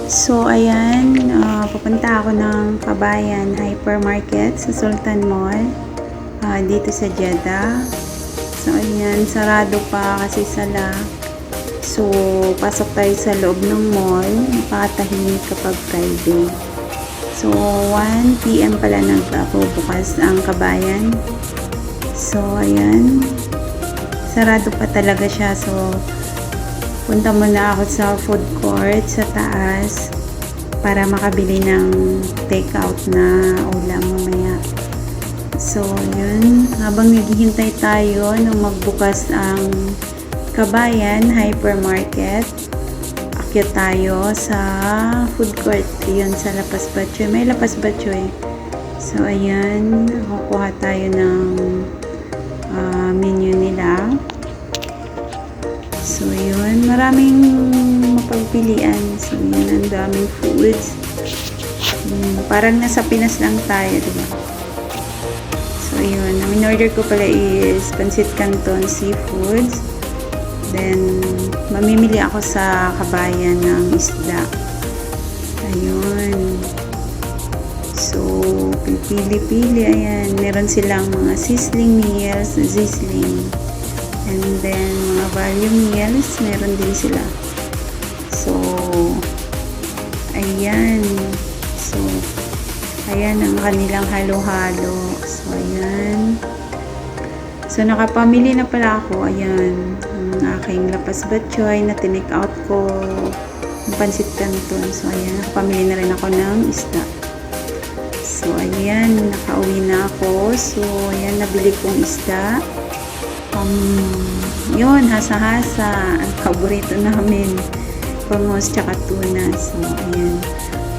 So, ayan, pupunta ako ng Kabayan Hypermarket sa Sultan Mall, dito sa Jeddah. So, ayan, sarado pa kasi sala. So, pasok tayo sa loob ng mall. Napakatahimik kapag Friday. So, 1 PM pala nagbubukas ang Kabayan. So, ayan, sarado pa talaga siya. So, punta muna ako sa food court sa taas para makabili ng take-out na ulam mamaya. So, yun. Habang naghihintay tayo nung magbukas ang Kabayan Hypermarket, akyat tayo sa food court. Yun, sa Lapas Batchoy. May Lapas Batchoy. So, ayan. Kukuha tayo ng menu nila. So, yun. Maraming mapagpilian. So, yun. Ang daming foods. Parang nasa Pinas lang tayo, diba? So, yun. Ang in-order ko pala is Pancit Canton Seafoods. Then, mamimili ako sa Kabayan ng isda. Ayun. So, pipili-pili. Ayan. Meron silang mga sizzling meals, sizzling. And then, mga value meals, meron din sila. So, ayan. So, ayan ang kanilang halo-halo. So, ayan. So, nakapamili na pala ako. Ayan. Ang aking Lapas Batchoy na tinake out ko. Ang Pancit Canton. So, ayan. Nakapamili na rin ako ng isda. So, ayan. Nakauwi na ako. So, ayan. Nabili kong isda. Yun, hasa-hasa. Ang paborito namin. Pangos tsaka tuna. So, ayan.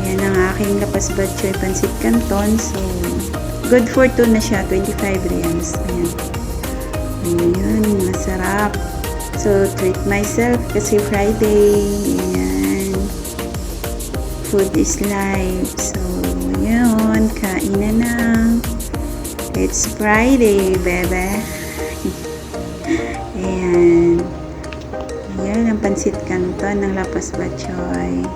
Ayan ang aking Lapas Batchoy Pancit Canton. So, good for two na siya. 25 riyals. Ayan. Ayan, masarap. So, treat myself kasi Friday. Ayan. Food is life. So, yun. Kain na. It's Friday, bebe. Ayan. Ayan ang Pancit Canton ng Lapas Batchoy.